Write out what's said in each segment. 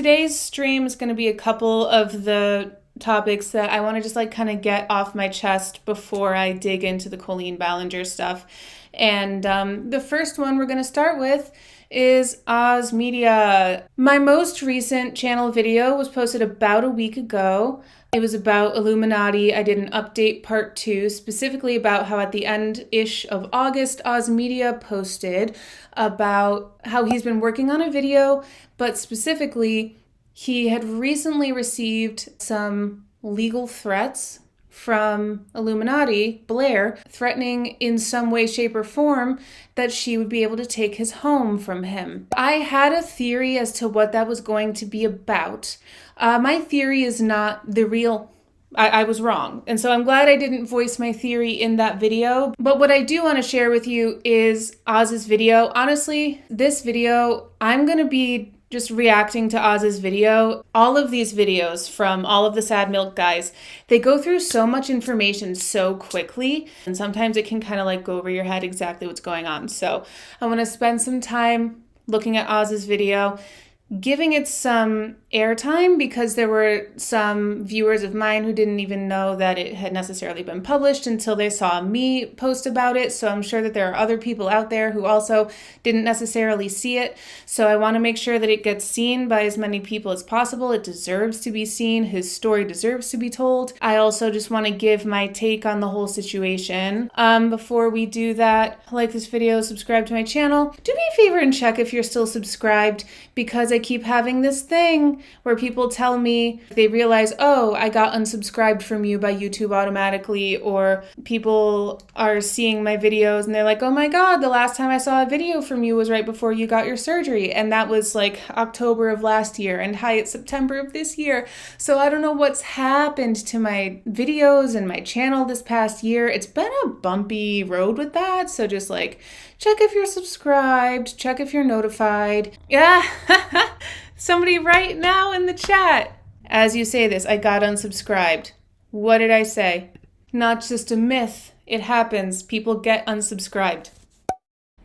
Today's stream is going to be a couple of the topics that I want to just like kind of get off my chest before I dig into the Colleen Ballinger stuff. And the first one we're going to start with is OzMedia. My most recent channel video was posted about a week ago. It was about Illuminaughtii. I did an update part 2, specifically about how at the end-ish of August, OzMedia posted about how he's been working on a video, but specifically, he had recently received some legal threats from Illuminaughtii, Blair, threatening in some way, shape, or form that she would be able to take his home from him. I had a theory as to what that was going to be about. My theory is not the real. I was wrong. And so I'm glad I didn't voice my theory in that video. But what I do want to share with you is Oz's video. Honestly, this video, I'm going to be just reacting to Oz's video. All of these videos from all of the Sad Milk guys, they go through so much information so quickly, and sometimes it can kind of like go over your head exactly what's going on. So I want to spend some time looking at Oz's video, giving it some airtime, because there were some viewers of mine who didn't even know that it had necessarily been published until they saw me post about it. So I'm sure that there are other people out there who also didn't necessarily see it. So I want to make sure that it gets seen by as many people as possible. It deserves to be seen. His story deserves to be told. I also just want to give my take on the whole situation. Before we do that, like this video, subscribe to my channel. Do me a favor and check if you're still subscribed, because I keep having this thing where people tell me they realize, oh, I got unsubscribed from you by YouTube automatically, or people are seeing my videos and they're like, oh my God, the last time I saw a video from you was right before you got your surgery. And that was like October of last year, and hi, it's September of this year. So I don't know what's happened to my videos and my channel this past year. It's been a bumpy road with that. So just like, check if you're subscribed, check if you're notified. Yeah. Somebody right now in the chat. As you say this, I got unsubscribed. What did I say? Not just a myth. It happens. People get unsubscribed.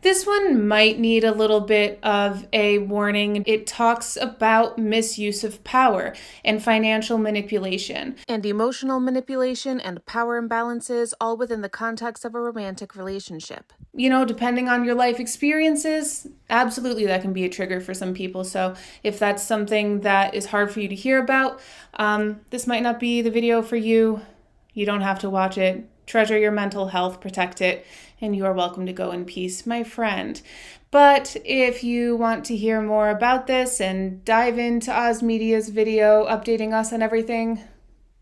This one might need a little bit of a warning. It talks about misuse of power and financial manipulation. And emotional manipulation and power imbalances, all within the context of a romantic relationship. You know, depending on your life experiences, absolutely that can be a trigger for some people. So if that's something that is hard for you to hear about, this might not be the video for you. You don't have to watch it. Treasure your mental health, protect it, and you are welcome to go in peace, my friend. But if you want to hear more about this and dive into OzMedia's video updating us on everything,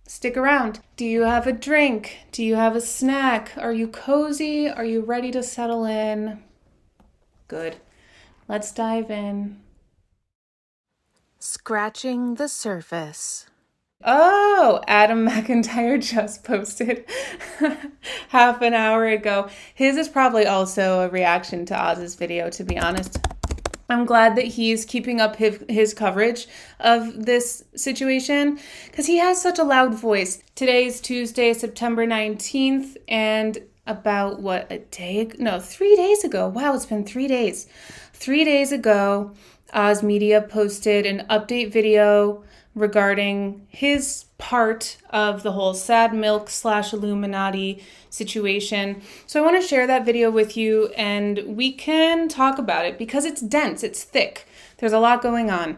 stick around. Do you have a drink? Do you have a snack? Are you cozy? Are you ready to settle in? Good. Let's dive in. Scratching the surface. Oh, Adam McIntyre just posted half an hour ago. His is probably also a reaction to Oz's video, to be honest. I'm glad that he's keeping up his coverage of this situation, because he has such a loud voice. Today's Tuesday, September 19th, and about, 3 days ago. Wow, it's been 3 days. 3 days ago, OzMedia posted an update video regarding his part of the whole Sad Milk / Illuminaughtii situation. So I want to share that video with you, and we can talk about it, because it's dense, it's thick. There's a lot going on.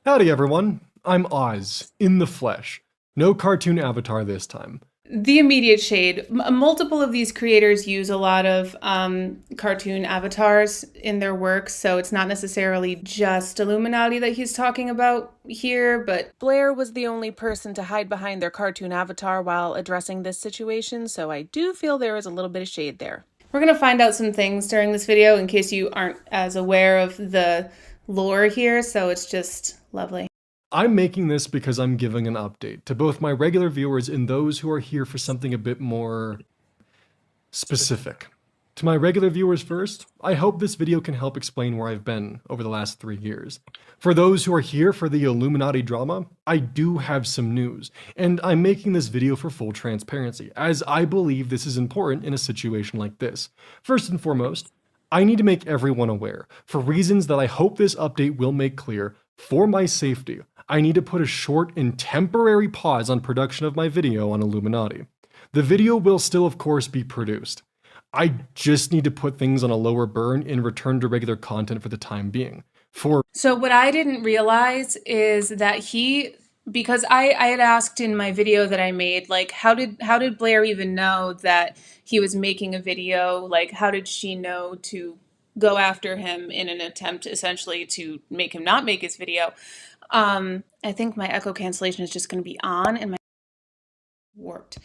Howdy everyone, I'm Oz, in the flesh. No cartoon avatar this time. The immediate shade. Multiple of these creators use a lot of cartoon avatars in their work, so it's not necessarily just Illuminaughtii that he's talking about here, but Blair was the only person to hide behind their cartoon avatar while addressing this situation, so I do feel there is a little bit of shade there. We're going to find out some things during this video in case you aren't as aware of the lore here, so it's just lovely. I'm making this because I'm giving an update to both my regular viewers and those who are here for something a bit more specific. To my regular viewers first, I hope this video can help explain where I've been over the last 3 years. For those who are here for the Illuminati drama, I do have some news, and I'm making this video for full transparency, as I believe this is important in a situation like this. First and foremost, I need to make everyone aware, for reasons that I hope this update will make clear, for my safety, I need to put a short and temporary pause on production of my video on Illuminati. The video will still, of course, be produced. I just need to put things on a lower burn and return to regular content for the time being. So what I didn't realize is that because I had asked in my video that I made, like, how did Blair even know that he was making a video? Like, how did she know to go after him in an attempt essentially to make him not make his video? I think my echo cancellation is just going to be on and my warped.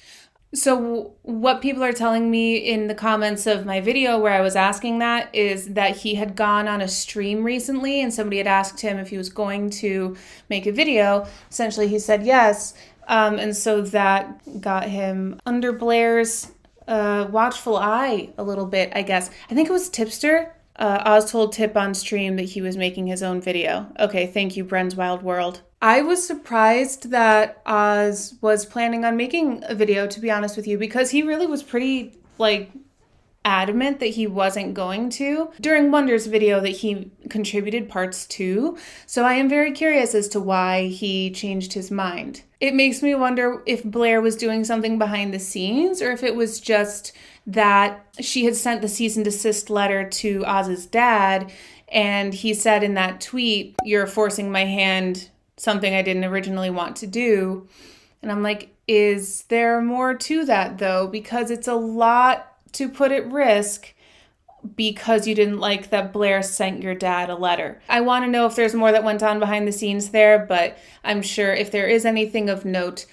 So what people are telling me in the comments of my video where I was asking that is that he had gone on a stream recently and somebody had asked him if he was going to make a video. Essentially, he said yes. And so that got him under Blair's watchful eye a little bit, I guess. I think it was Tipster. Oz told Tip on stream that he was making his own video. Okay, thank you, Bren's Wild World. I was surprised that Oz was planning on making a video, to be honest with you, because he really was pretty, adamant that he wasn't going to during Wonder's video that he contributed parts to. So I am very curious as to why he changed his mind. It makes me wonder if Blair was doing something behind the scenes or if it was just that she had sent the cease and desist letter to Oz's dad and he said in that tweet, "You're forcing my hand, something I didn't originally want to do." And I'm like, is there more to that though? Because it's a lot to put at risk because you didn't like that Blair sent your dad a letter. I want to know if there's more that went on behind the scenes there, but I'm sure if there is anything of note,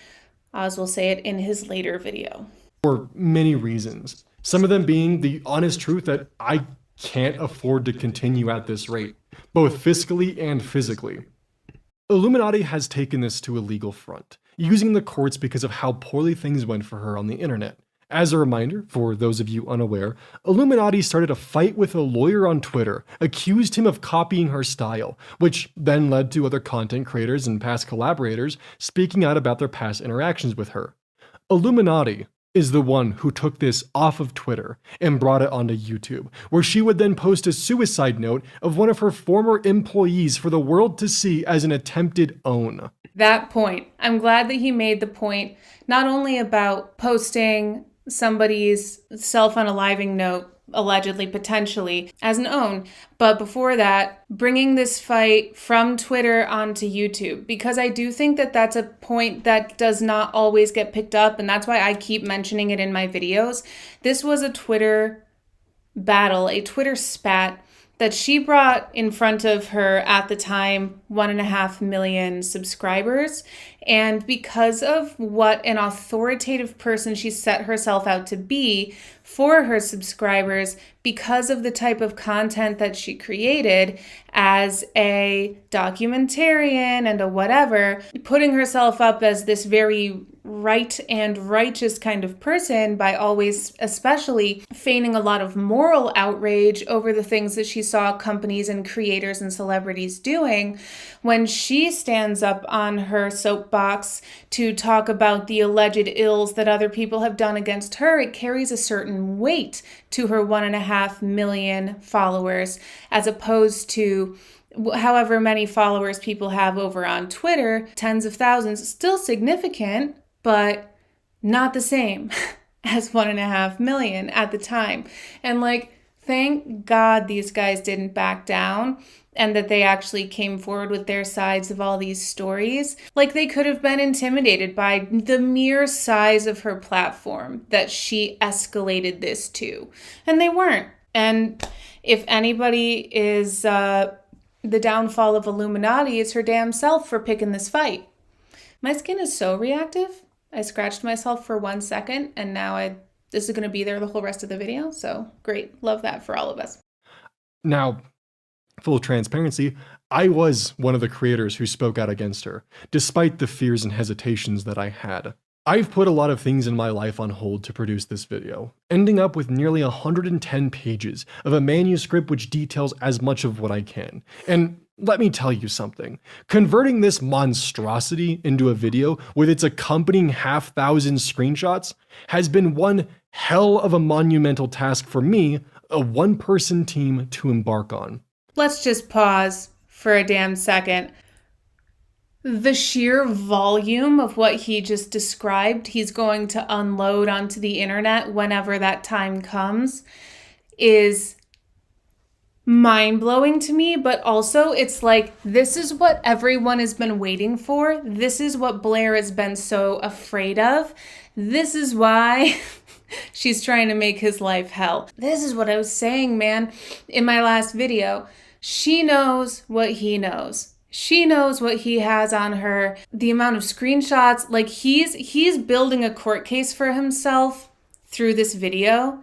Oz will say it in his later video. For many reasons, some of them being the honest truth that I can't afford to continue at this rate, both fiscally and physically. Illuminati has taken this to a legal front, using the courts because of how poorly things went for her on the internet. As a reminder, for those of you unaware, Illuminati started a fight with a lawyer on Twitter, accused him of copying her style, which then led to other content creators and past collaborators speaking out about their past interactions with her. Illuminati is the one who took this off of Twitter and brought it onto YouTube, where she would then post a suicide note of one of her former employees for the world to see as an attempted own. That point. I'm glad that he made the point, not only about posting somebody's self-unaliving note, allegedly, potentially, as an own, but before that, bringing this fight from Twitter onto YouTube, because I do think that that's a point that does not always get picked up, and that's why I keep mentioning it in my videos. This was a Twitter battle, a Twitter spat that she brought in front of her at the time 1.5 million subscribers. And because of what an authoritative person she set herself out to be for her subscribers, because of the type of content that she created as a documentarian and a whatever, putting herself up as this very right and righteous kind of person by always, especially, feigning a lot of moral outrage over the things that she saw companies and creators and celebrities doing. When she stands up on her soapbox to talk about the alleged ills that other people have done against her, it carries a certain weight to her 1.5 million followers, as opposed to however many followers people have over on Twitter, tens of thousands, still significant, but not the same as 1.5 million at the time. And thank God these guys didn't back down and that they actually came forward with their sides of all these stories. They could have been intimidated by the mere size of her platform that she escalated this to. And they weren't. And if anybody is the downfall of Illuminati, it's her damn self for picking this fight. My skin is so reactive. I scratched myself for 1 second and now this is going to be there the whole rest of the video. So great. Love that for all of us. Now, full transparency, I was one of the creators who spoke out against her, despite the fears and hesitations that I had. I've put a lot of things in my life on hold to produce this video, ending up with nearly 110 pages of a manuscript which details as much of what I can. And let me tell you something. Converting this monstrosity into a video with its accompanying 5,000 screenshots has been one hell of a monumental task for me, a one-person team to embark on. Let's just pause for a damn second. The sheer volume of what he just described, he's going to unload onto the internet whenever that time comes, is mind-blowing to me, but also it's like, this is what everyone has been waiting for. This is what Blair has been so afraid of. This is why she's trying to make his life hell. This is what I was saying, man, in my last video. She knows what he knows. She knows what he has on her. The amount of screenshots, like he's building a court case for himself through this video.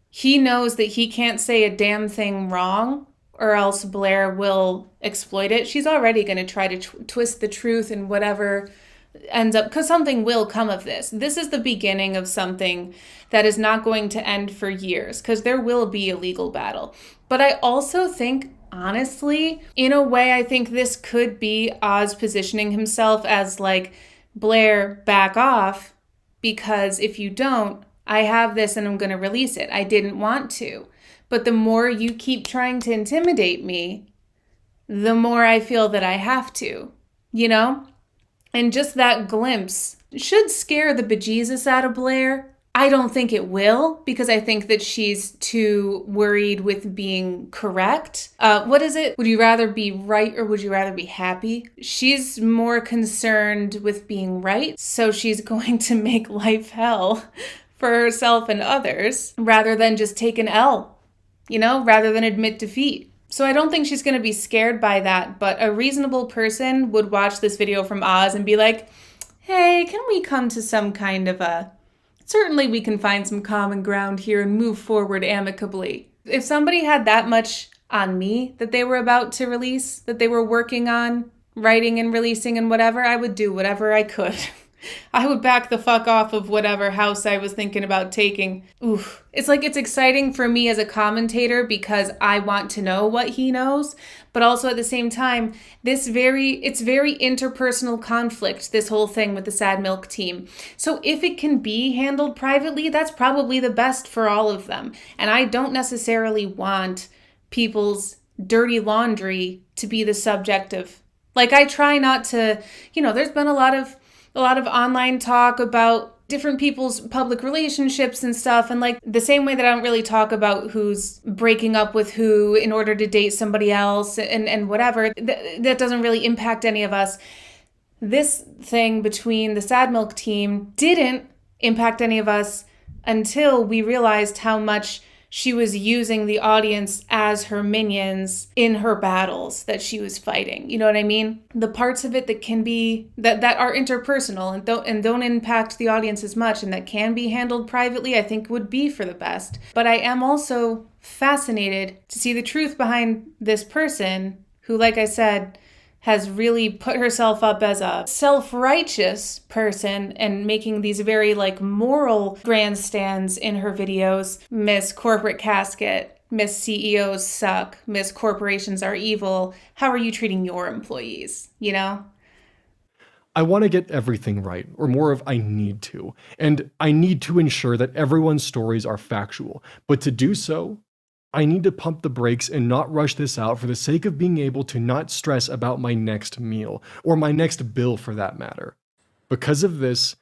He knows that he can't say a damn thing wrong or else Blair will exploit it. She's already going to try to twist the truth and whatever ends up, because something will come of this. This is the beginning of something that is not going to end for years, because there will be a legal battle. But I also think, honestly, in a way, I think this could be Oz positioning himself as like, Blair, back off, because if you don't, I have this and I'm going to release it. I didn't want to. But the more you keep trying to intimidate me, the more I feel that I have to, you know? And just that glimpse should scare the bejesus out of Blair. I don't think it will, because I think that she's too worried with being correct. What is it? Would you rather be right or would you rather be happy? She's more concerned with being right, so she's going to make life hell for herself and others rather than just take an L, you know, rather than admit defeat. So I don't think she's going to be scared by that, but a reasonable person would watch this video from Oz and be like, hey, can we come to some kind of certainly we can find some common ground here and move forward amicably. If somebody had that much on me that they were about to release, that they were working on writing and releasing and whatever, I would do whatever I could. I would back the fuck off of whatever house I was thinking about taking. Oof. It's like, it's exciting for me as a commentator because I want to know what he knows, but also at the same time, it's very interpersonal conflict, this whole thing with the Sad Milk team. So if it can be handled privately, that's probably the best for all of them. And I don't necessarily want people's dirty laundry to be the subject of, like, I try not to, there's been a lot of online talk about different people's public relationships and stuff. And like the same way that I don't really talk about who's breaking up with who in order to date somebody else and whatever, that doesn't really impact any of us. This thing between the Sad Milk team didn't impact any of us until we realized how much she was using the audience as her minions in her battles that she was fighting. You know what I mean? The parts of it that can be, that are interpersonal and don't impact the audience as much and that can be handled privately, I think would be for the best. But I am also fascinated to see the truth behind this person who, like I said, has really put herself up as a self-righteous person and making these very moral grandstands in her videos. Miss Corporate Casket, Miss CEOs suck, Miss Corporations are evil. How are you treating your employees, I want to get everything right, or more of I need to. And I need to ensure that everyone's stories are factual. But to do so, I need to pump the brakes and not rush this out for the sake of being able to not stress about my next meal, or my next bill for that matter. Because of this,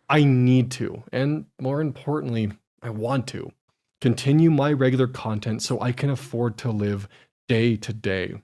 I need to, and more importantly, I want to, continue my regular content so I can afford to live day to day.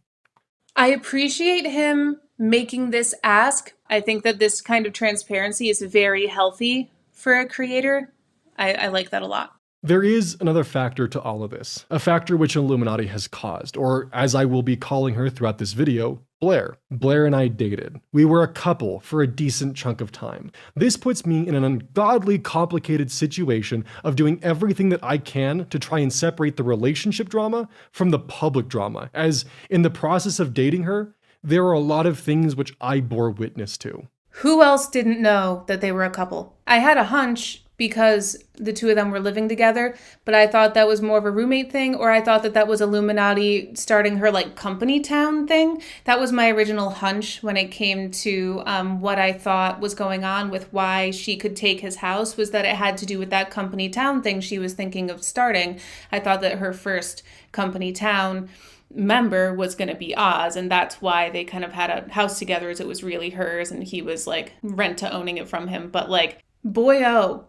I appreciate him making this ask. I think that this kind of transparency is very healthy for a creator. I like that a lot. There is another factor to all of this, a factor which iiluminaughtii has caused, or as I will be calling her throughout this video, Blair. Blair and I dated. We were a couple for a decent chunk of time. This puts me in an ungodly complicated situation of doing everything that I can to try and separate the relationship drama from the public drama, as in the process of dating her, there are a lot of things which I bore witness to. Who else didn't know that they were a couple? I had a hunch because the two of them were living together, but I thought that was more of a roommate thing, or I thought that that was Illuminati starting her like company town thing. That was my original hunch when it came to what I thought was going on with why she could take his house, was that it had to do with that company town thing she was thinking of starting. I thought that her first company town member was going to be Oz, and that's why they kind of had a house together, as it was really hers and he was like rent to owning it from him. But like, boy oh,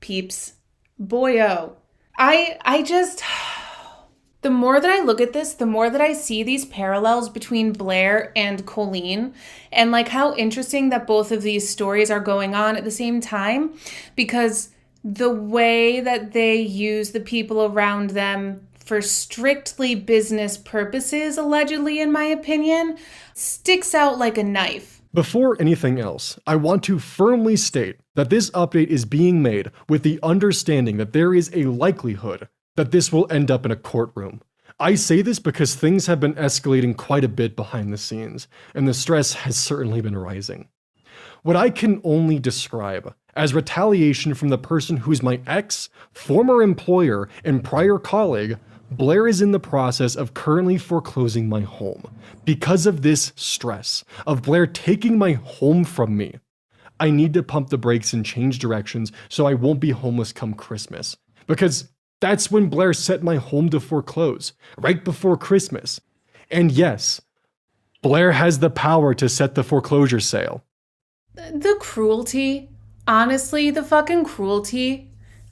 peeps, boy oh, I just the more that I look at this, the more that I see these parallels between Blair and Colleen, and like how interesting that both of these stories are going on at the same time, because the way that they use the people around them for strictly business purposes, allegedly, in my opinion, sticks out like a knife. Before anything else, I want to firmly state that this update is being made with the understanding that there is a likelihood that this will end up in a courtroom. I say this because things have been escalating quite a bit behind the scenes, and the stress has certainly been rising. What I can only describe as retaliation from the person who's my ex, former employer, and prior colleague, Blair is in the process of currently foreclosing my home. Because of this stress of Blair taking my home from me, I need to pump the brakes and change directions so I won't be homeless come Christmas. Because that's when Blair set my home to foreclose, right before Christmas. And yes, Blair has the power to set the foreclosure sale. The cruelty, honestly, the fucking cruelty.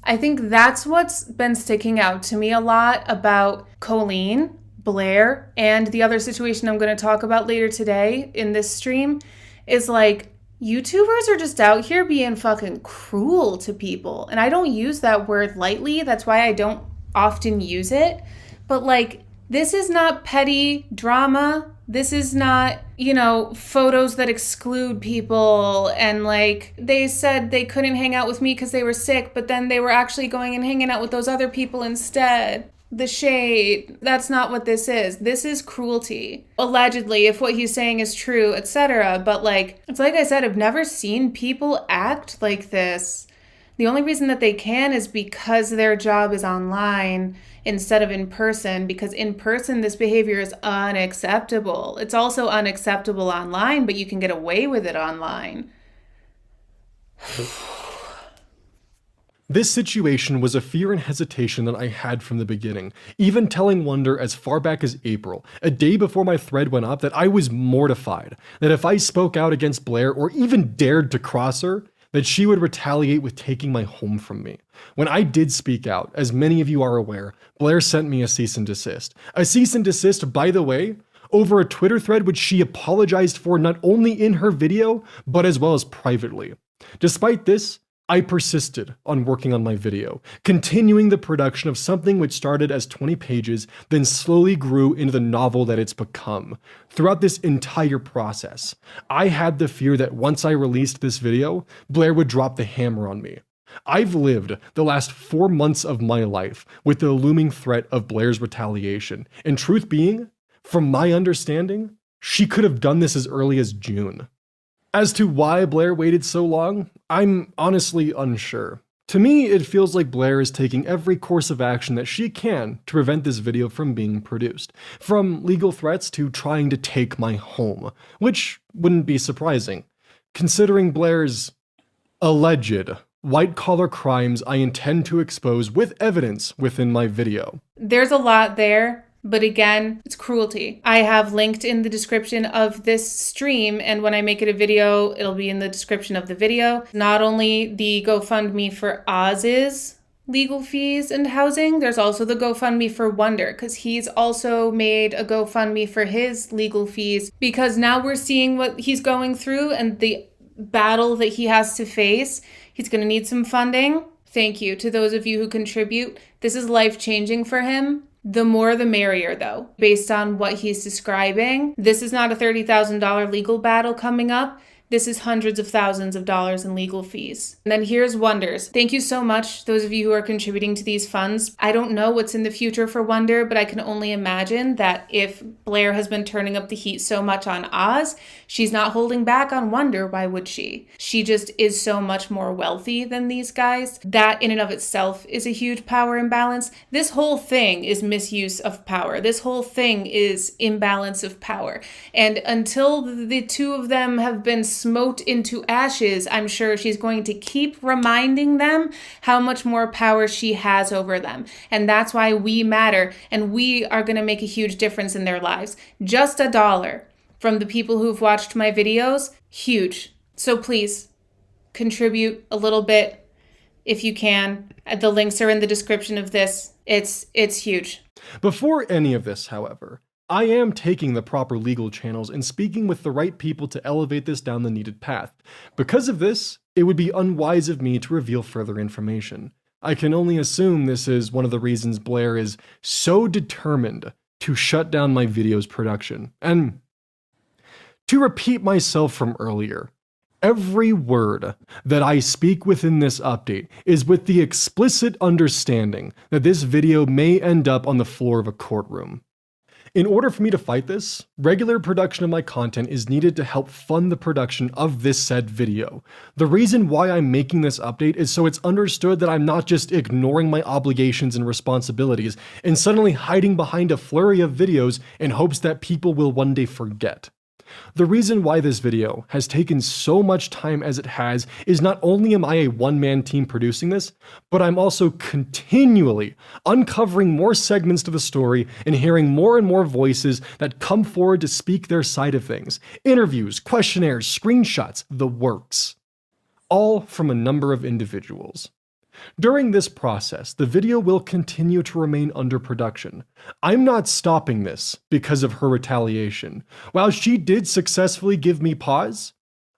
I think that's what's been sticking out to me a lot about Colleen, Blair, and the other situation I'm going to talk about later today in this stream, is like, YouTubers are just out here being fucking cruel to people. And I don't use that word lightly. That's why I don't often use it. But like, this is not petty drama. This is not, photos that exclude people, and like they said they couldn't hang out with me because they were sick, but then they were actually going and hanging out with those other people instead. The shade. That's not what this is. This is cruelty. Allegedly, if what he's saying is true, etc. But like, it's like I said, I've never seen people act like this. The only reason that they can is because their job is online instead of in person, because in person, this behavior is unacceptable. It's also unacceptable online, but you can get away with it online. This situation was a fear and hesitation that I had from the beginning, even telling Wonder as far back as April, a day before my thread went up, that I was mortified that if I spoke out against Blair or even dared to cross her, that she would retaliate with taking my home from me. When I did speak out, as many of you are aware, Blair sent me a cease and desist. A cease and desist, by the way, over a Twitter thread which she apologized for not only in her video, but as well as privately. Despite this, I persisted on working on my video, continuing the production of something which started as 20 pages, then slowly grew into the novel that it's become. Throughout this entire process, I had the fear that once I released this video, Blair would drop the hammer on me. I've lived the last 4 months of my life with the looming threat of Blair's retaliation, and truth being, from my understanding, she could have done this as early as June. As to why Blair waited so long, I'm honestly unsure. To me, it feels like Blair is taking every course of action that she can to prevent this video from being produced, from legal threats to trying to take my home, which wouldn't be surprising, considering Blair's alleged white-collar crimes I intend to expose with evidence within my video. There's a lot there. But again, it's cruelty. I have linked in the description of this stream, and when I make it a video, it'll be in the description of the video. Not only the GoFundMe for Oz's legal fees and housing, there's also the GoFundMe for Wonder, because he's also made a GoFundMe for his legal fees, because now we're seeing what he's going through and the battle that he has to face. He's going to need some funding. Thank you to those of you who contribute. This is life-changing for him. The more the merrier, though, based on what he's describing. This is not a $30,000 legal battle coming up. This is hundreds of thousands of dollars in legal fees. And then here's Wonders. Thank you so much, those of you who are contributing to these funds. I don't know what's in the future for Wonder, but I can only imagine that if Blair has been turning up the heat so much on Oz, she's not holding back on Wonder. Why would she? She just is so much more wealthy than these guys. That in and of itself is a huge power imbalance. This whole thing is misuse of power. This whole thing is imbalance of power. And until the two of them have been smote into ashes, I'm sure she's going to keep reminding them how much more power she has over them. And that's why we matter, and we are going to make a huge difference in their lives. Just $1 from the people who've watched my videos, huge. So please contribute a little bit if you can. The links are in the description of this. It's huge. Before any of this, however, I am taking the proper legal channels and speaking with the right people to elevate this down the needed path. Because of this, it would be unwise of me to reveal further information. I can only assume this is one of the reasons Blair is so determined to shut down my video's production. And to repeat myself from earlier, every word that I speak within this update is with the explicit understanding that this video may end up on the floor of a courtroom. In order for me to fight this, regular production of my content is needed to help fund the production of this said video. The reason why I'm making this update is so it's understood that I'm not just ignoring my obligations and responsibilities and suddenly hiding behind a flurry of videos in hopes that people will one day forget. The reason why this video has taken so much time as it has is not only am I a one-man team producing this, but I'm also continually uncovering more segments to the story and hearing more and more voices that come forward to speak their side of things. Interviews, questionnaires, screenshots, the works. All from a number of individuals. During this process, the video will continue to remain under production. I'm not stopping this because of her retaliation. While she did successfully give me pause,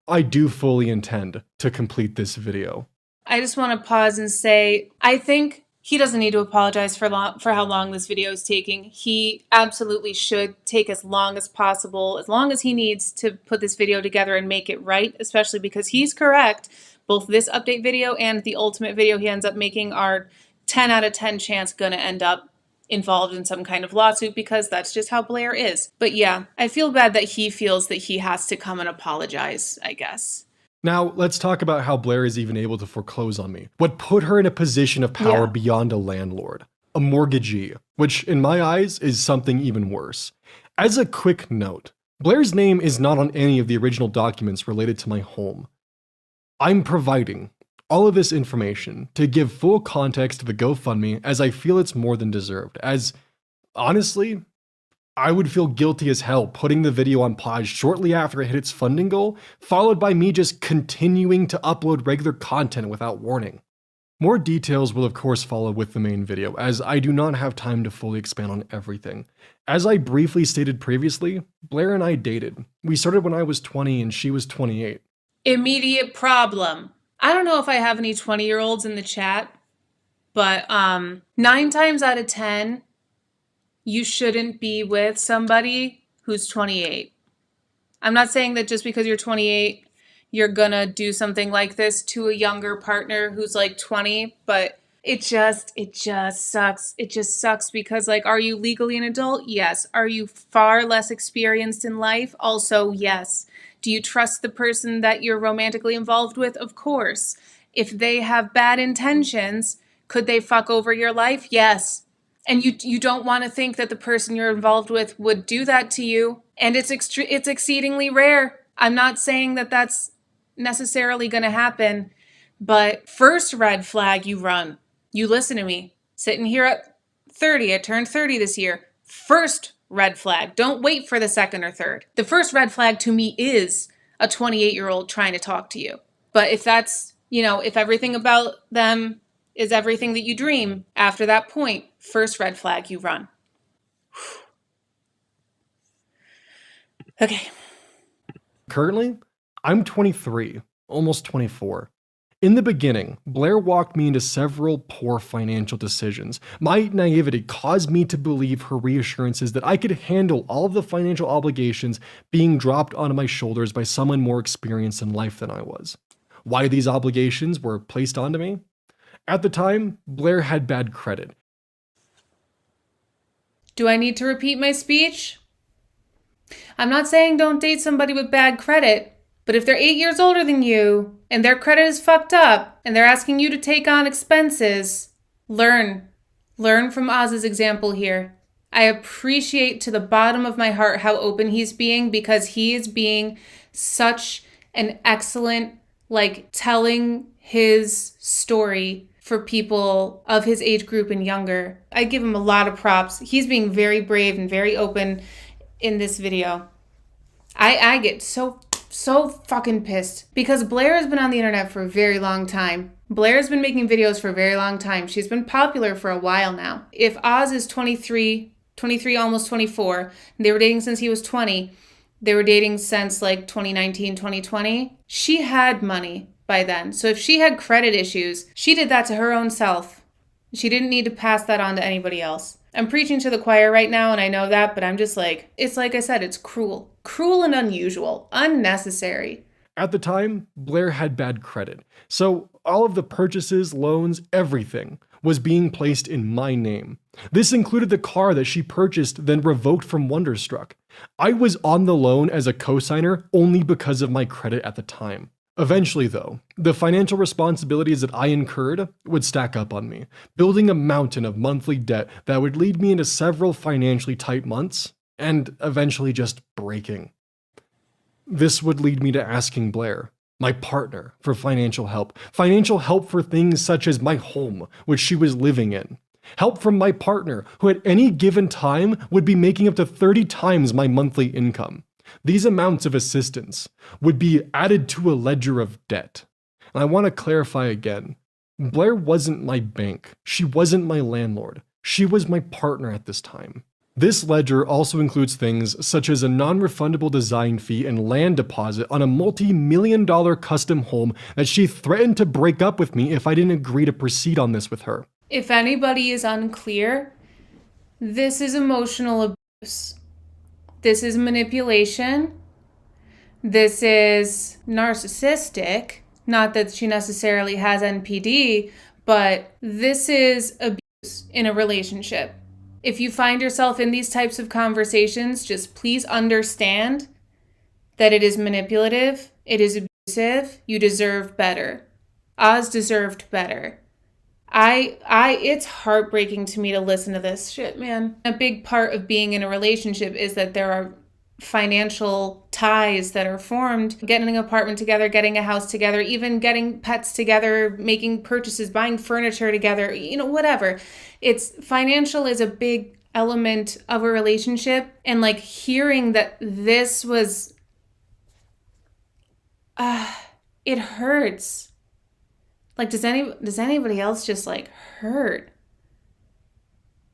I do fully intend to complete this video. I just want to pause and say, I think he doesn't need to apologize for how long this video is taking. He absolutely should take as long as possible, as long as he needs to put this video together and make it right, especially because he's correct. Both this update video and the ultimate video he ends up making are 10 out of 10 chance going to end up involved in some kind of lawsuit because that's just how Blair is. But yeah, I feel bad that he feels that he has to come and apologize, I guess. Now, let's talk about how Blair is even able to foreclose on me. What put her in a position of power beyond a landlord, a mortgagee, which in my eyes is something even worse. As a quick note, Blair's name is not on any of the original documents related to my home. I'm providing all of this information to give full context to the GoFundMe as I feel it's more than deserved, as honestly, I would feel guilty as hell putting the video on pause shortly after it hit its funding goal, followed by me just continuing to upload regular content without warning. More details will of course follow with the main video, as I do not have time to fully expand on everything. As I briefly stated previously, Blair and I dated. We started when I was 20 and she was 28. Immediate problem. I don't know if I have any 20-year-olds in the chat, but 9 times out of 10, you shouldn't be with somebody who's 28. I'm not saying that just because you're 28, you're gonna do something like this to a younger partner who's like 20, but it just sucks. It just sucks because, like, are you legally an adult? Yes. Are you far less experienced in life? Also, yes. Do you trust the person that you're romantically involved with? Of course. If they have bad intentions, could they fuck over your life? Yes. And you don't want to think that the person you're involved with would do that to you. And it's exceedingly rare. I'm not saying that that's necessarily going to happen, but first red flag, you run. You listen to me. Sitting here at 30, I turned 30 this year. First red flag. Don't wait for the second or third. The first red flag to me is a 28-year-old trying to talk to you. But if that's, if everything about them is everything that you dream, after that point, first red flag, you run. Okay. Currently, I'm 23, almost 24. In the beginning, Blair walked me into several poor financial decisions. My naivety caused me to believe her reassurances that I could handle all of the financial obligations being dropped onto my shoulders by someone more experienced in life than I was. Why these obligations were placed onto me? At the time, Blair had bad credit. Do I need to repeat my speech? I'm not saying don't date somebody with bad credit, but if they're 8 years older than you and their credit is fucked up and they're asking you to take on expenses, learn. Learn from Oz's example here. I appreciate to the bottom of my heart how open he's being, because he is being such an excellent, telling his story for people of his age group and younger. I give him a lot of props. He's being very brave and very open in this video. I get so fucking pissed because Blair has been on the internet for a very long time. Blair's been making videos for a very long time. She's been popular for a while now. If Oz is 23, almost 24, they were dating since he was 20, they were dating since 2019, 2020, she had money by then. So if she had credit issues, she did that to her own self. She didn't need to pass that on to anybody else. I'm preaching to the choir right now, and I know that, but I'm just it's like I said, it's cruel. Cruel and unusual. Unnecessary. At the time, Blair had bad credit. So all of the purchases, loans, everything was being placed in my name. This included the car that she purchased, then revoked from Wonderstruck. I was on the loan as a cosigner only because of my credit at the time. Eventually, though, the financial responsibilities that I incurred would stack up on me, building a mountain of monthly debt that would lead me into several financially tight months, and eventually just breaking. This would lead me to asking Blair, my partner, for financial help for things such as my home, which she was living in. Help from my partner, who at any given time would be making up to 30 times my monthly income. These amounts of assistance would be added to a ledger of debt. And I want to clarify again, Blair wasn't my bank. She wasn't my landlord. She was my partner at this time. This ledger also includes things such as a non-refundable design fee and land deposit on a multi-million-dollar custom home that she threatened to break up with me if I didn't agree to proceed on this with her. If anybody is unclear, this is emotional abuse. This is manipulation. This is narcissistic. Not that she necessarily has NPD, but this is abuse in a relationship. If you find yourself in these types of conversations, just please understand that it is manipulative, it is abusive, you deserve better. Oz deserved better. It's heartbreaking to me to listen to this shit, man. A big part of being in a relationship is that there are financial ties that are formed. Getting an apartment together, getting a house together, even getting pets together, making purchases, buying furniture together, whatever. Financial is a big element of a relationship. And hearing that this was, it hurts. Does anybody else just hurt?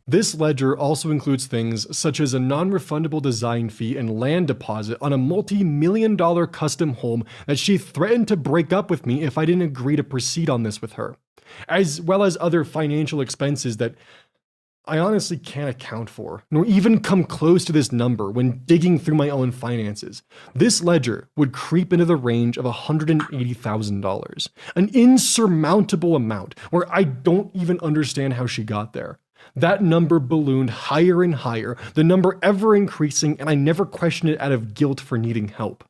This ledger also includes things such as a non-refundable design fee and land deposit on a multi-million-dollar custom home that she threatened to break up with me if I didn't agree to proceed on this with her, as well as other financial expenses that I honestly can't account for, nor even come close to this number when digging through my own finances. This ledger would creep into the range of $180,000, an insurmountable amount where I don't even understand how she got there. That number ballooned higher and higher, the number ever increasing, and I never questioned it out of guilt for needing help.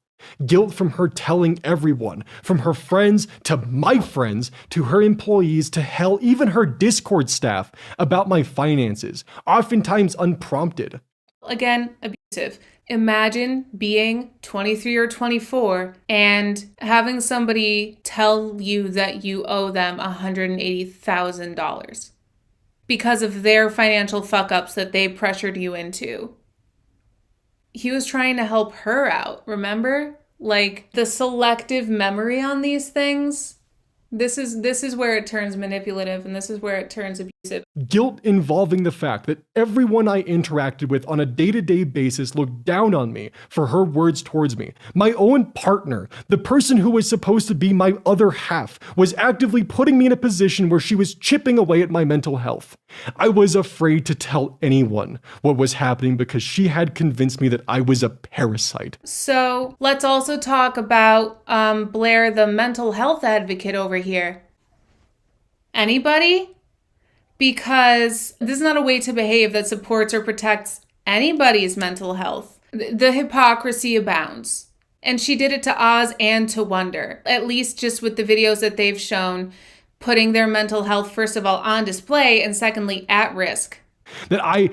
Guilt from her telling everyone, from her friends to my friends, to her employees, to hell, even her Discord staff, about my finances, oftentimes unprompted. Again, abusive. Imagine being 23 or 24 and having somebody tell you that you owe them $180,000 because of their financial fuck-ups that they pressured you into. He was trying to help her out, remember? The selective memory on these things, this is where it turns manipulative, and this is where it turns abusive. Guilt involving the fact that everyone I interacted with on a day-to-day basis looked down on me for her words towards me. My own partner, the person who was supposed to be my other half, was actively putting me in a position where she was chipping away at my mental health. I was afraid to tell anyone what was happening because she had convinced me that I was a parasite. So let's also talk about Blair, the mental health advocate over here. Anybody? Because this is not a way to behave that supports or protects anybody's mental health. The hypocrisy abounds. And she did it to Oz and to Wonder, at least just with the videos that they've shown, putting their mental health, first of all, on display, and secondly, at risk. That I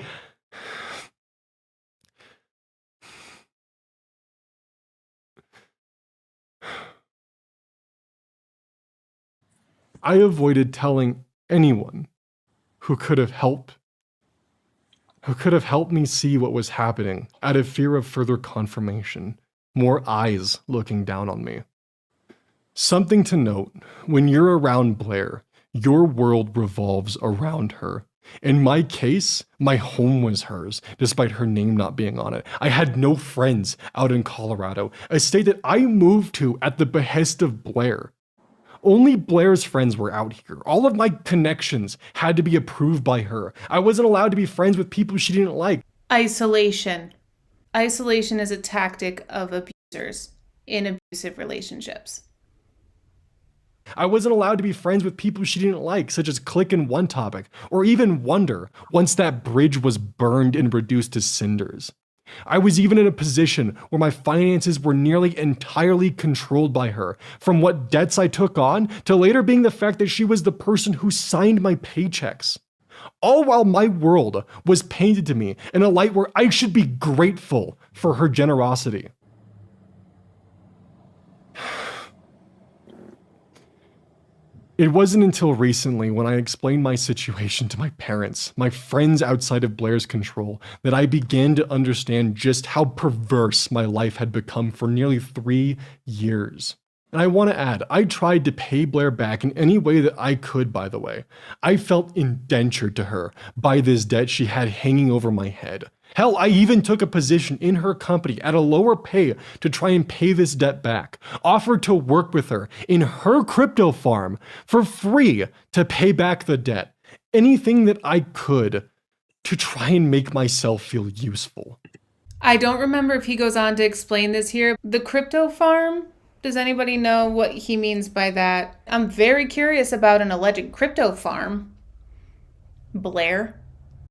avoided telling anyone who could have helped me see what was happening out of fear of further confirmation, more eyes looking down on me. Something to note, when you're around Blair, your world revolves around her. In my case, my home was hers, despite her name not being on it. I had no friends out in Colorado, a state that I moved to at the behest of Blair. Only Blair's friends were out here. All of my connections had to be approved by her. I wasn't allowed to be friends with people she didn't like. Isolation. Isolation is a tactic of abusers in abusive relationships. I wasn't allowed to be friends with people she didn't like, such as Click and One Topic, or even Wonder, once that bridge was burned and reduced to cinders. I was even in a position where my finances were nearly entirely controlled by her, from what debts I took on to later being the fact that she was the person who signed my paychecks. All while my world was painted to me in a light where I should be grateful for her generosity. It wasn't until recently, when I explained my situation to my parents, my friends outside of Blair's control, that I began to understand just how perverse my life had become for nearly 3 years. And I want to add, I tried to pay Blair back in any way that I could, by the way. I felt indentured to her by this debt she had hanging over my head. Hell, I even took a position in her company at a lower pay to try and pay this debt back. Offered to work with her in her crypto farm for free to pay back the debt. Anything that I could to try and make myself feel useful. I don't remember if he goes on to explain this here. The crypto farm? Does anybody know what he means by that? I'm very curious about an alleged crypto farm. Blair?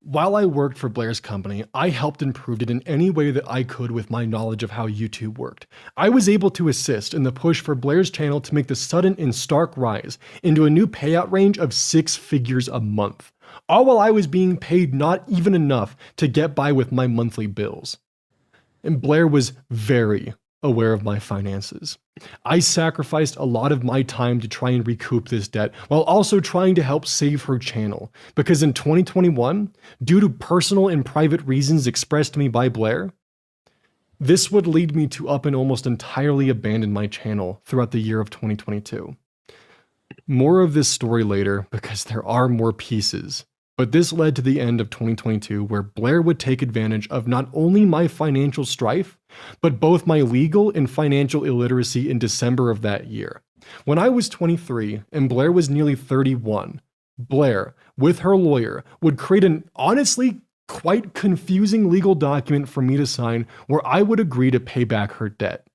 While I worked for Blair's company, I helped improve it in any way that I could with my knowledge of how YouTube worked. I was able to assist in the push for Blair's channel to make the sudden and stark rise into a new payout range of 6 figures a month, all while I was being paid not even enough to get by with my monthly bills. And Blair was very aware of my finances. I sacrificed a lot of my time to try and recoup this debt while also trying to help save her channel, because in 2021, due to personal and private reasons expressed to me by Blair, this would lead me to up and almost entirely abandon my channel throughout the year of 2022. More of this story later, because there are more pieces. But this led to the end of 2022, where Blair would take advantage of not only my financial strife, but both my legal and financial illiteracy in December of that year. When I was 23 and Blair was nearly 31, Blair, with her lawyer, would create an honestly quite confusing legal document for me to sign where I would agree to pay back her debt.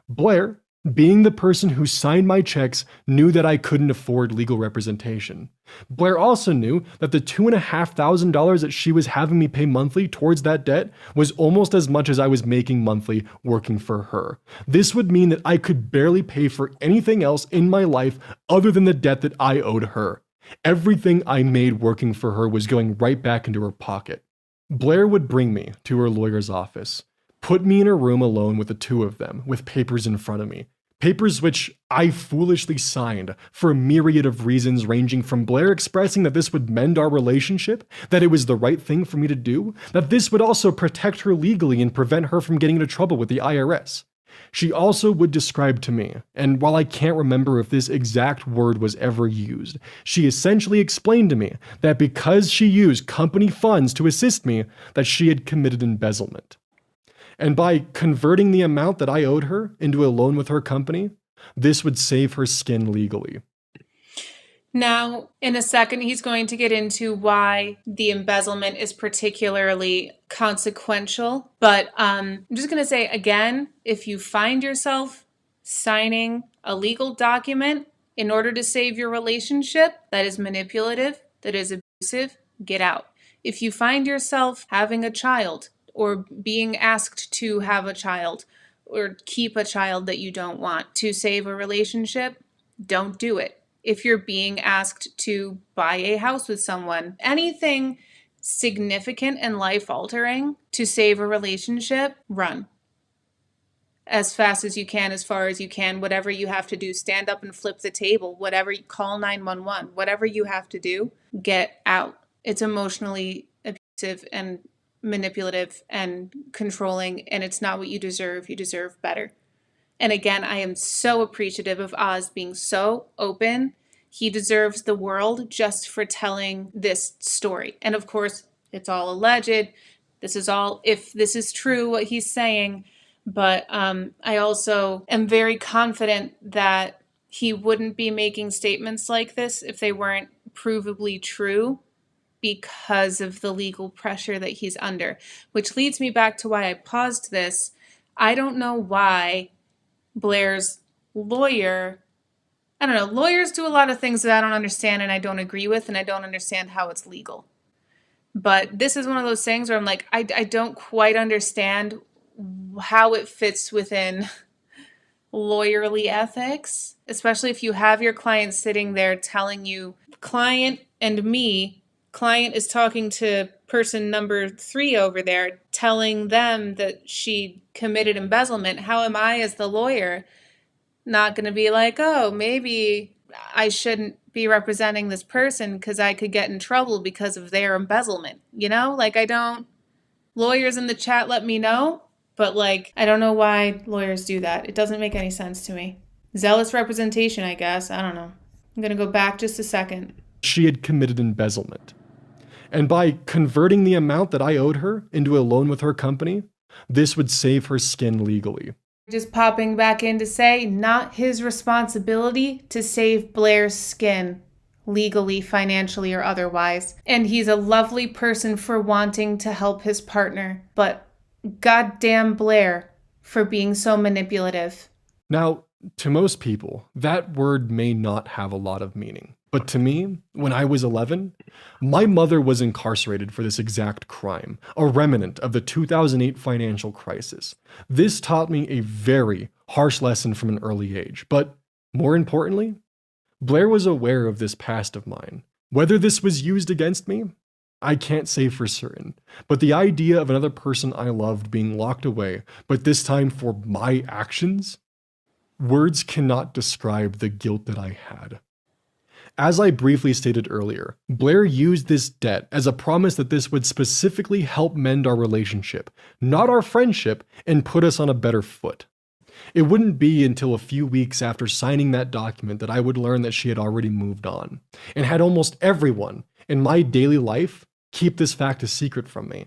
Blair, being the person who signed my checks, knew that I couldn't afford legal representation. Blair also knew that the $2,500 that she was having me pay monthly towards that debt was almost as much as I was making monthly working for her. This would mean that I could barely pay for anything else in my life other than the debt that I owed her. Everything I made working for her was going right back into her pocket. Blair would bring me to her lawyer's office, put me in a room alone with the two of them, with papers in front of me. Papers which I foolishly signed for a myriad of reasons, ranging from Blair expressing that this would mend our relationship, that it was the right thing for me to do, that this would also protect her legally and prevent her from getting into trouble with the IRS. She also would describe to me, and while I can't remember if this exact word was ever used, she essentially explained to me that because she used company funds to assist me, that she had committed embezzlement. And by converting the amount that I owed her into a loan with her company, this would save her skin legally. Now, in a second, he's going to get into why the embezzlement is particularly consequential. But I'm just going to say again, if you find yourself signing a legal document in order to save your relationship that is manipulative, that is abusive, get out. If you find yourself having a child or being asked to have a child or keep a child that you don't want to save a relationship, don't do it. If you're being asked to buy a house with someone, anything significant and life altering to save a relationship, run as fast as you can, as far as you can, whatever you have to do. Stand up and flip the table, whatever, call 911, whatever you have to do, get out. It's emotionally abusive and manipulative and controlling, and it's not what you deserve. You deserve better. And again, I am so appreciative of Oz being so open. He deserves the world just for telling this story. And of course, it's all alleged. This is all, if this is true, what he's saying. But I also am very confident that he wouldn't be making statements like this if they weren't provably true because of the legal pressure that he's under. Which leads me back to why I paused this. I don't know why Blair's lawyer, I don't know, lawyers do a lot of things that I don't understand and I don't agree with, and I don't understand how it's legal. But this is one of those things where I'm like, I don't quite understand how it fits within lawyerly ethics, especially if you have your client sitting there telling you, client and me, client is talking to person number 3 over there, telling them that she committed embezzlement. How am I, as the lawyer, not going to be like, oh, maybe I shouldn't be representing this person because I could get in trouble because of their embezzlement? You know, like, I don't, lawyers in the chat let me know, but like, I don't know why lawyers do that. It doesn't make any sense to me. Zealous representation, I guess. I don't know. I'm going to go back just a second. She had committed embezzlement. And by converting the amount that I owed her into a loan with her company, this would save her skin legally. Just popping back in to say, not his responsibility to save Blair's skin, legally, financially, or otherwise. And he's a lovely person for wanting to help his partner, but goddamn Blair for being so manipulative. Now, to most people, that word may not have a lot of meaning. But to me, when I was 11, my mother was incarcerated for this exact crime, a remnant of the 2008 financial crisis. This taught me a very harsh lesson from an early age. But more importantly, Blair was aware of this past of mine. Whether this was used against me, I can't say for certain. But the idea of another person I loved being locked away, but this time for my actions, words cannot describe the guilt that I had. As I briefly stated earlier, Blair used this debt as a promise that this would specifically help mend our relationship, not our friendship, and put us on a better foot. It wouldn't be until a few weeks after signing that document that I would learn that she had already moved on, and had almost everyone in my daily life keep this fact a secret from me.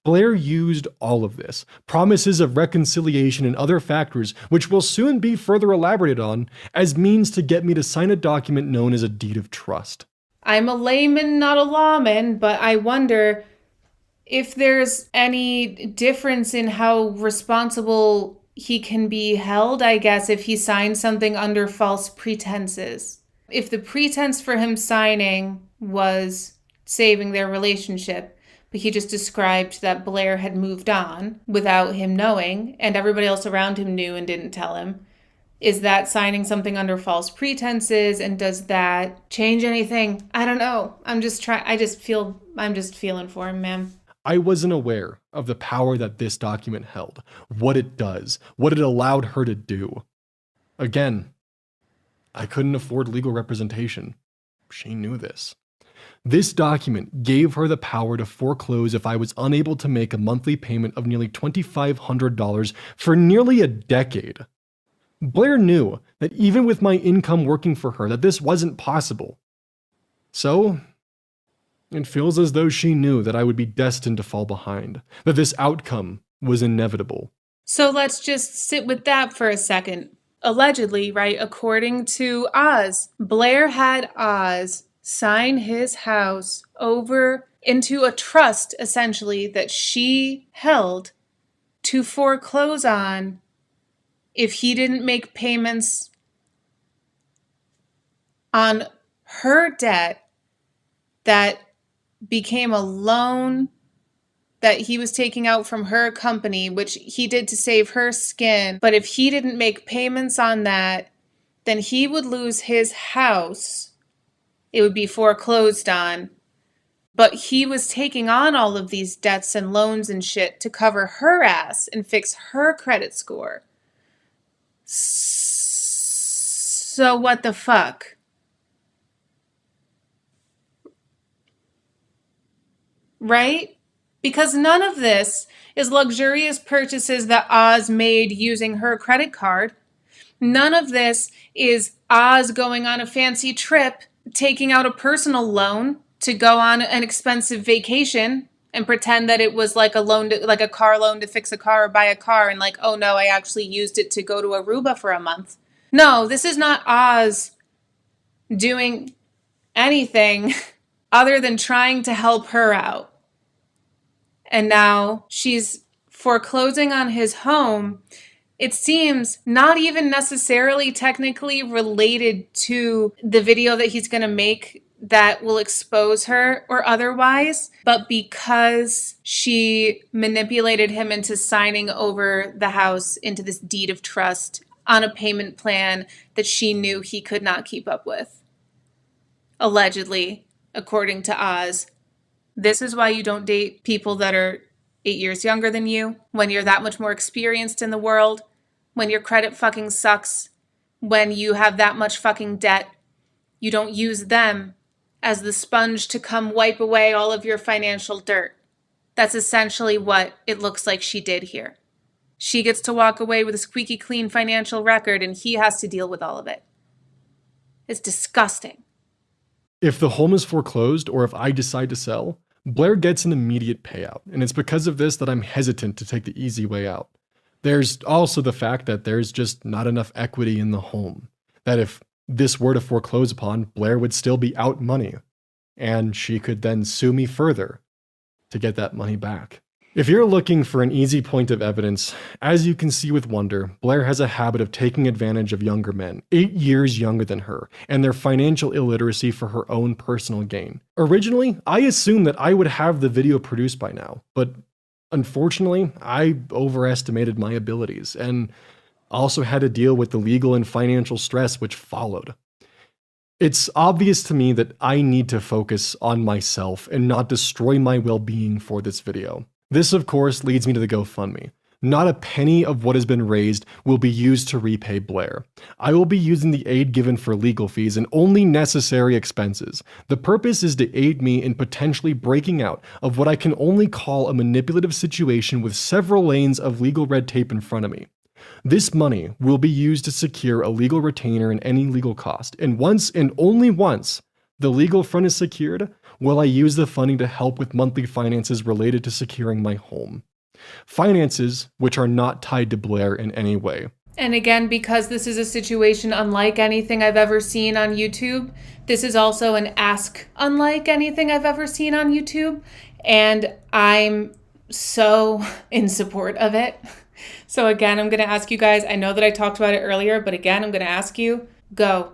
Blair used all of this, promises of reconciliation and other factors, which will soon be further elaborated on, as means to get me to sign a document known as a deed of trust. I'm a layman, not a lawman, but I wonder if there's any difference in how responsible he can be held, I guess, if he signs something under false pretenses. If the pretense for him signing was saving their relationship, but he just described that Blair had moved on without him knowing, and everybody else around him knew and didn't tell him. Is that signing something under false pretenses, and does that change anything? I don't know. I'm just feeling for him, man. I wasn't aware of the power that this document held, what it does, what it allowed her to do. Again, I couldn't afford legal representation. She knew this. This document gave her the power to foreclose if I was unable to make a monthly payment of nearly $2,500 for nearly a decade. Blair knew that even with my income working for her, that this wasn't possible. So, it feels as though she knew that I would be destined to fall behind, that this outcome was inevitable. So let's just sit with that for a second. Allegedly, right, according to Oz, Blair had Oz sign his house over into a trust, essentially, that she held to foreclose on if he didn't make payments on her debt that became a loan that he was taking out from her company, which he did to save her skin. But if he didn't make payments on that, then he would lose his house. It would be foreclosed on. But he was taking on all of these debts and loans and shit to cover her ass and fix her credit score. So what the fuck? Right? Because none of this is luxurious purchases that Oz made using her credit card. None of this is Oz going on a fancy trip, taking out a personal loan to go on an expensive vacation and pretend that it was like a loan, like a car loan to fix a car or buy a car, and like, oh no, I actually used it to go to Aruba for a month. No, this is not Oz doing anything other than trying to help her out. And now she's foreclosing on his home. It seems not even necessarily technically related to the video that he's going to make that will expose her or otherwise, but because she manipulated him into signing over the house into this deed of trust on a payment plan that she knew he could not keep up with. Allegedly, according to Oz. This is why you don't date people that are 8 years younger than you, when you're that much more experienced in the world, when your credit fucking sucks, when you have that much fucking debt. You don't use them as the sponge to come wipe away all of your financial dirt. That's essentially what it looks like she did here. She gets to walk away with a squeaky clean financial record, and he has to deal with all of it. It's disgusting. If the home is foreclosed or if I decide to sell, Blair gets an immediate payout, and it's because of this that I'm hesitant to take the easy way out. There's also the fact that there's just not enough equity in the home, that if this were to foreclose upon, Blair would still be out money, and she could then sue me further to get that money back. If you're looking for an easy point of evidence, as you can see with Wonder, Blair has a habit of taking advantage of younger men, 8 years younger than her, and their financial illiteracy for her own personal gain. Originally, I assumed that I would have the video produced by now, but unfortunately, I overestimated my abilities, and also had to deal with the legal and financial stress which followed. It's obvious to me that I need to focus on myself and not destroy my well-being for this video. This, of course, leads me to the GoFundMe. Not a penny of what has been raised will be used to repay Blair. I will be using the aid given for legal fees and only necessary expenses. The purpose is to aid me in potentially breaking out of what I can only call a manipulative situation with several lanes of legal red tape in front of me. This money will be used to secure a legal retainer and any legal cost, and once and only once the legal front is secured, will I use the funding to help with monthly finances related to securing my home. Finances which are not tied to Blair in any way. And again, because this is a situation unlike anything I've ever seen on YouTube, this is also an ask unlike anything I've ever seen on YouTube, and I'm so in support of it. So again, I'm going to ask you guys, I know that I talked about it earlier, but again, I'm going to ask you, go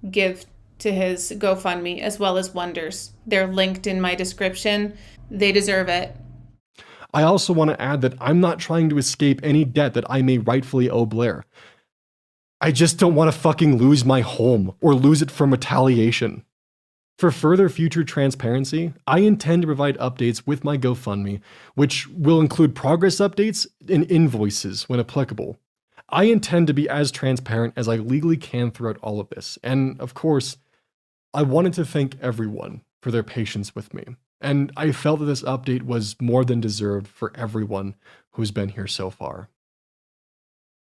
give to his GoFundMe as well as Wonder's. They're linked in my description. They deserve it. I also want to add that I'm not trying to escape any debt that I may rightfully owe Blair. I just don't want to fucking lose my home or lose it from retaliation. For further future transparency, I intend to provide updates with my GoFundMe, which will include progress updates and invoices when applicable. I intend to be as transparent as I legally can throughout all of this, and of course, I wanted to thank everyone for their patience with me. And I felt that this update was more than deserved for everyone who's been here so far.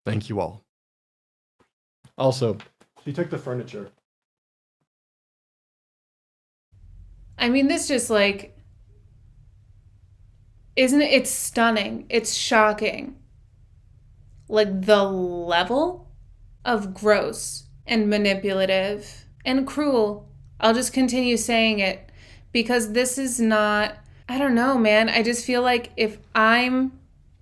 Thank you all. Also, she took the furniture. I mean, this just like, isn't it? It's stunning. It's shocking. Like the level of gross and manipulative and cruel. I'll just continue saying it because this is not, I don't know, man. I just feel like if I'm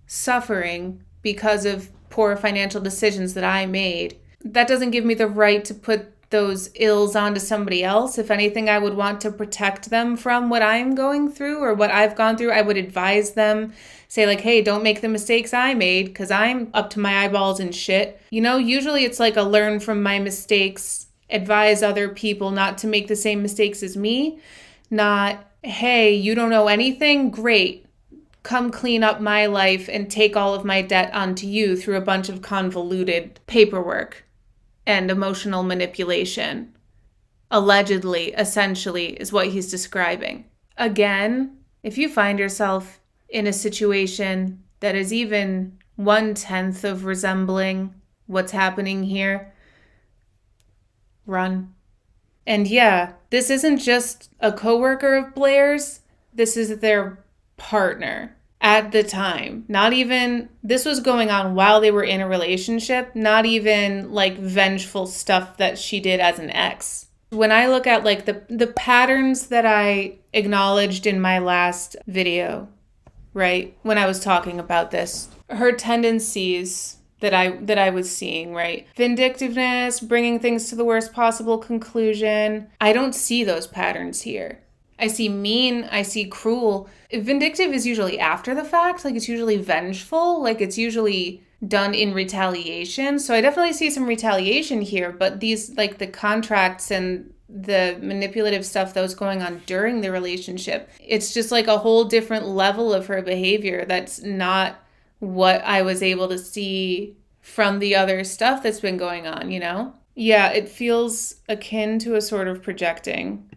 suffering because of poor financial decisions that I made, that doesn't give me the right to put those ills onto somebody else. If anything, I would want to protect them from what I'm going through or what I've gone through. I would advise them, say like, hey, don't make the mistakes I made because I'm up to my eyeballs in shit. You know, usually it's like a learn from my mistakes, advise other people not to make the same mistakes as me. Not, hey, you don't know anything? Great. Come clean up my life and take all of my debt onto you through a bunch of convoluted paperwork and emotional manipulation. Allegedly, essentially, is what he's describing. Again, if you find yourself in a situation that is even 1/10 of resembling what's happening here, run. And yeah, this isn't just a coworker of Blair's, this is their partner at the time. Not even, this was going on while they were in a relationship, not even like vengeful stuff that she did as an ex. When I look at like the patterns that I acknowledged in my last video, right, when I was talking about this, her tendencies that I was seeing, right? Vindictiveness, bringing things to the worst possible conclusion. I don't see those patterns here. I see mean, I see cruel. Vindictive is usually after the fact, like it's usually vengeful, like it's usually done in retaliation. So I definitely see some retaliation here, but these, like the contracts and the manipulative stuff that was going on during the relationship, it's just like a whole different level of her behavior that's not what I was able to see from the other stuff that's been going on, you know? Yeah, it feels akin to a sort of projecting.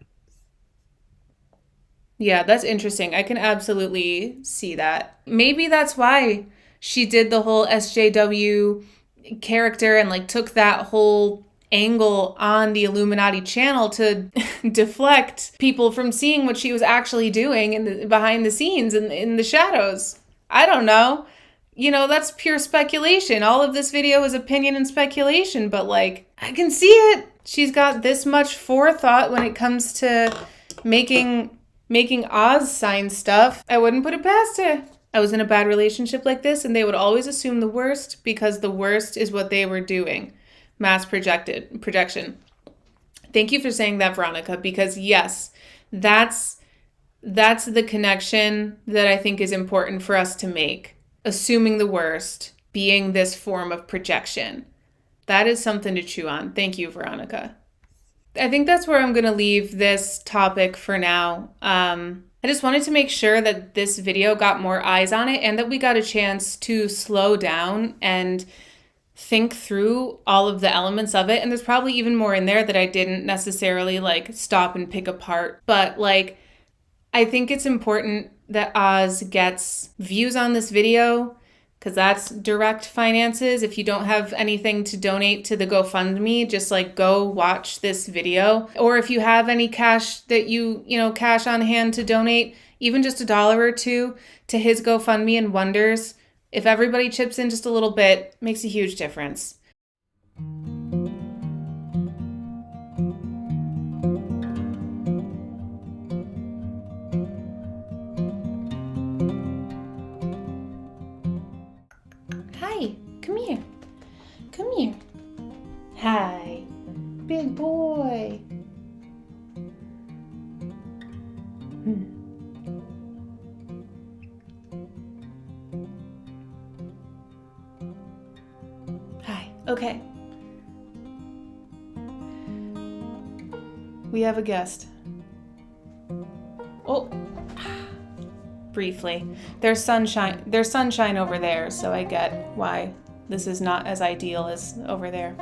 Yeah, that's interesting. I can absolutely see that. Maybe that's why she did the whole SJW character and like took that whole angle on the Illuminati channel to deflect people from seeing what she was actually doing behind the scenes and in the shadows. I don't know. You know, that's pure speculation. All of this video is opinion and speculation, but like, I can see it. She's got this much forethought when it comes to making Oz sign stuff. I wouldn't put it past her. I was in a bad relationship like this, and they would always assume the worst because the worst is what they were doing. Mass projection. Thank you for saying that, Veronica, because yes, that's the connection that I think is important for us to make. Assuming the worst being this form of projection. That is something to chew on. Thank you, Veronica. I think that's where I'm going to leave this topic for now. I just wanted to make sure that this video got more eyes on it and that we got a chance to slow down and think through all of the elements of it. And there's probably even more in there that I didn't necessarily like stop and pick apart. But like, I think it's important that Oz gets views on this video because that's direct finances. If you don't have anything to donate to the GoFundMe, just like go watch this video. Or if you have any cash that you cash on hand to donate, even just $1 or $2 to his GoFundMe and Wonders. If everybody chips in just a little bit, makes a huge difference. Hi, come here. Come here. Hi, big boy. Hi, okay. We have a guest. Oh, briefly. There's sunshine over there, so I get why this is not as ideal as over there.